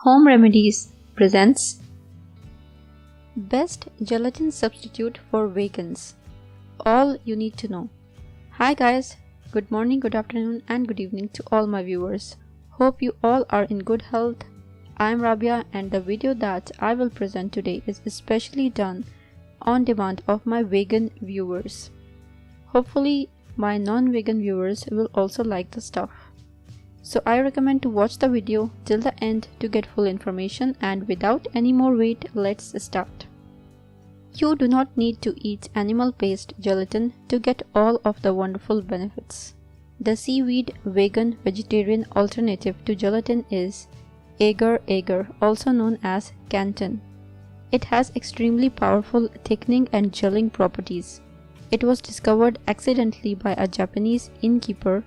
Home Remedies presents Best Gelatin Substitute for Vegans. All you need to know. Hi guys, good morning, good afternoon and good evening to all my viewers. Hope you all are in good health. I am Rabia and the video that I will present today is especially done on demand of my vegan viewers. Hopefully my non-vegan viewers will also like the stuff. So I recommend to watch the video till the end to get full information, and without any more wait, let's start. You do not need to eat animal-based gelatin to get all of the wonderful benefits. The seaweed vegan vegetarian alternative to gelatin is Agar, also known as Canton. It has extremely powerful thickening and gelling properties. It was discovered accidentally by a Japanese innkeeper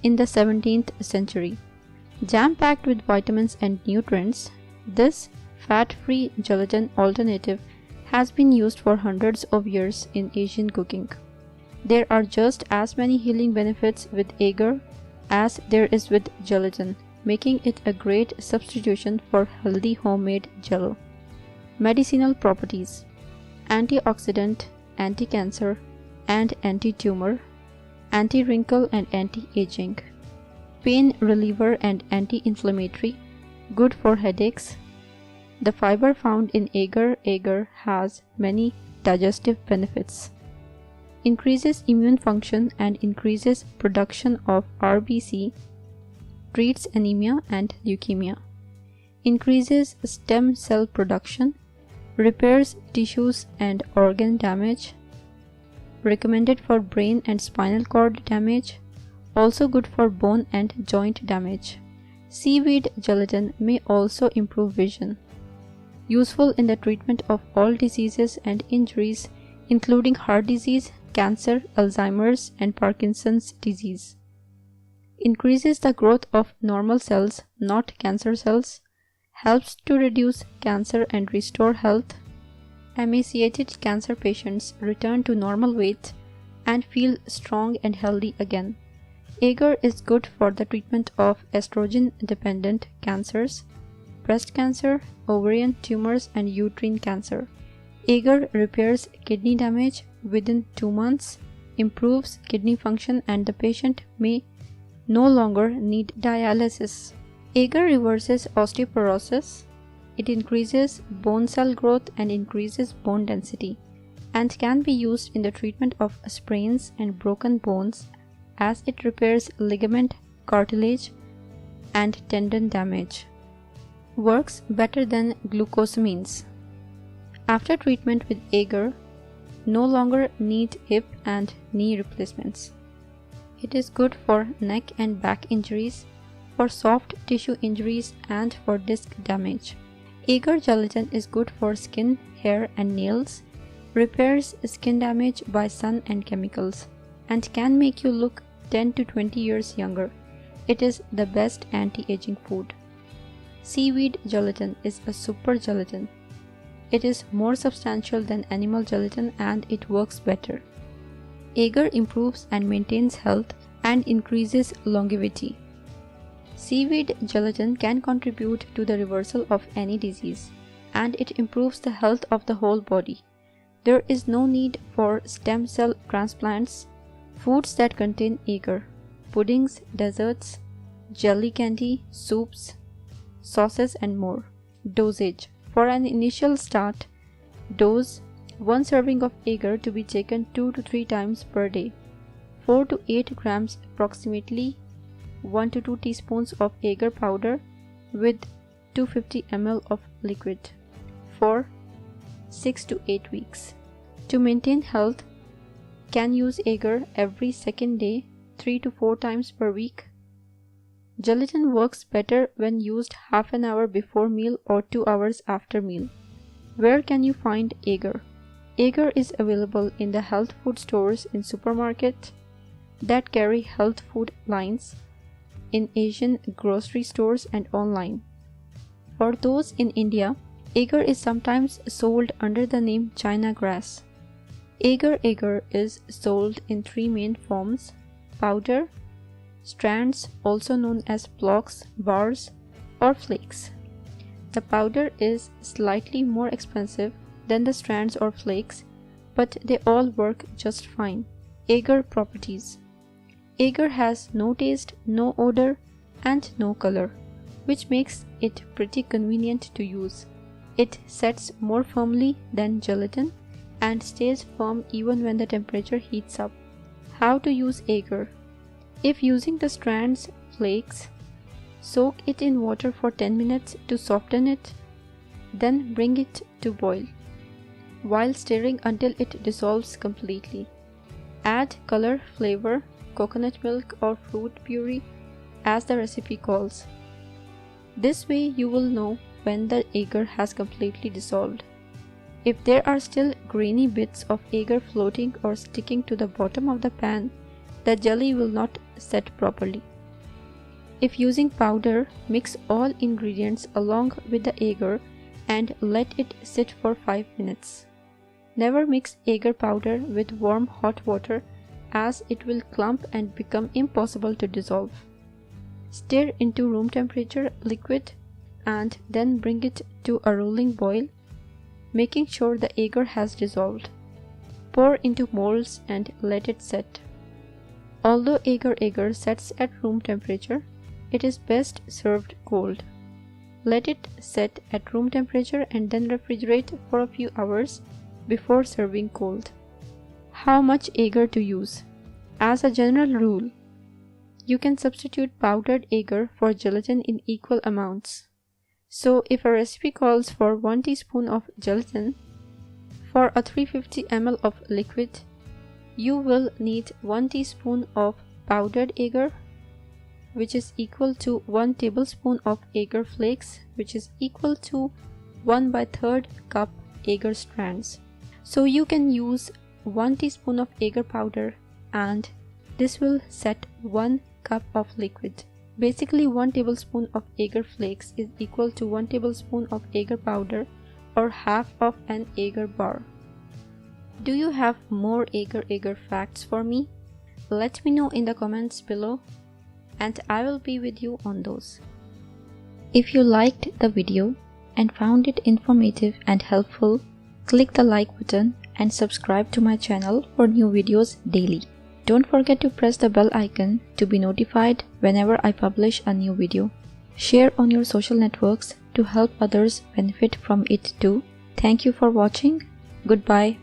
in the 17th century. Jam-packed with vitamins and nutrients, this fat-free gelatin alternative has been used for hundreds of years in Asian cooking. There are just as many healing benefits with agar as there is with gelatin, making it a great substitution for healthy homemade jello. Medicinal properties: antioxidant, anti-cancer and anti-tumor, anti-wrinkle and anti-aging, pain reliever and anti-inflammatory, good for headaches. The fiber found in agar has many digestive benefits, increases immune function and increases production of RBC, treats anemia and leukemia, increases stem cell production, repairs tissues and organ damage, recommended for brain and spinal cord damage, also good for bone and joint damage. Seaweed gelatin may also improve vision. Useful in the treatment of all diseases and injuries, including heart disease, cancer, Alzheimer's, and Parkinson's disease. Increases the growth of normal cells, not cancer cells. Helps to reduce cancer and restore health. Emaciated cancer patients return to normal weight and feel strong and healthy again. Agar is good for the treatment of estrogen-dependent cancers, breast cancer, ovarian tumors, and uterine cancer. Agar repairs kidney damage within 2 months, improves kidney function, and the patient may no longer need dialysis. Agar reverses osteoporosis. It increases bone cell growth and increases bone density, and can be used in the treatment of sprains and broken bones, as it repairs ligament, cartilage, and tendon damage. Works better than glucosamines. After treatment with agar, no longer need hip and knee replacements. It is good for neck and back injuries, for soft tissue injuries, and for disc damage. Agar gelatin is good for skin, hair and nails, repairs skin damage by sun and chemicals, and can make you look 10 to 20 years younger. It is the best anti-aging food. Seaweed gelatin is a super gelatin. It is more substantial than animal gelatin and it works better. Agar improves and maintains health and increases longevity. Seaweed gelatin can contribute to the reversal of any disease, and it improves the health of the whole body. There is no need for stem cell transplants. Foods that contain agar: puddings, desserts, jelly candy, soups, sauces and more. Dosage: for an initial start dose, 1 serving of agar to be taken 2 to 3 times per day. 4 to 8 grams approximately, 1 to 2 teaspoons of agar powder with 250 ml of liquid for 6 to 8 weeks. To maintain health, can use agar every second day, 3 to 4 times per week. Gelatin works better when used half an hour before meal or 2 hours after meal. Where can you find agar? Agar is available in the health food stores in supermarket that carry health food lines, in Asian grocery stores and online. For those in India, agar is sometimes sold under the name China grass. Agar is sold in 3 main forms: powder, strands also known as blocks, bars, or flakes. The powder is slightly more expensive than the strands or flakes, but they all work just fine. Agar properties. Agar has no taste, no odor, and no color, which makes it pretty convenient to use. It sets more firmly than gelatin and stays firm even when the temperature heats up. How to use agar? If using the strands, flakes, soak it in water for 10 minutes to soften it, then bring it to boil, while stirring until it dissolves completely. Add color, flavor, coconut milk or fruit puree as the recipe calls. This way you will know when the agar has completely dissolved. If there are still grainy bits of agar floating or sticking to the bottom of the pan, the jelly will not set properly. If using powder, mix all ingredients along with the agar and let it sit for 5 minutes. Never mix agar powder with warm hot water as it will clump and become impossible to dissolve. Stir into room temperature liquid and then bring it to a rolling boil, making sure the agar has dissolved. Pour into molds and let it set. Although agar sets at room temperature, it is best served cold. Let it set at room temperature and then refrigerate for a few hours before serving cold. How much agar to use? As a general rule, you can substitute powdered agar for gelatin in equal amounts. So if a recipe calls for 1 teaspoon of gelatin for a 350 ml of liquid, you will need 1 teaspoon of powdered agar, which is equal to 1 tablespoon of agar flakes, which is equal to 1/3 cup agar strands. So you can use 1 teaspoon of agar powder and this will set 1 cup of liquid. Basically 1 tablespoon of agar flakes is equal to 1 tablespoon of agar powder or half of an agar bar. Do you have more agar facts for me? Let me know in the comments below and I will be with you on those. If you liked the video and found it informative and helpful, click the like button and subscribe to my channel for new videos daily. Don't forget to press the bell icon to be notified whenever I publish a new video. Share on your social networks to help others benefit from it too. Thank you for watching. Goodbye.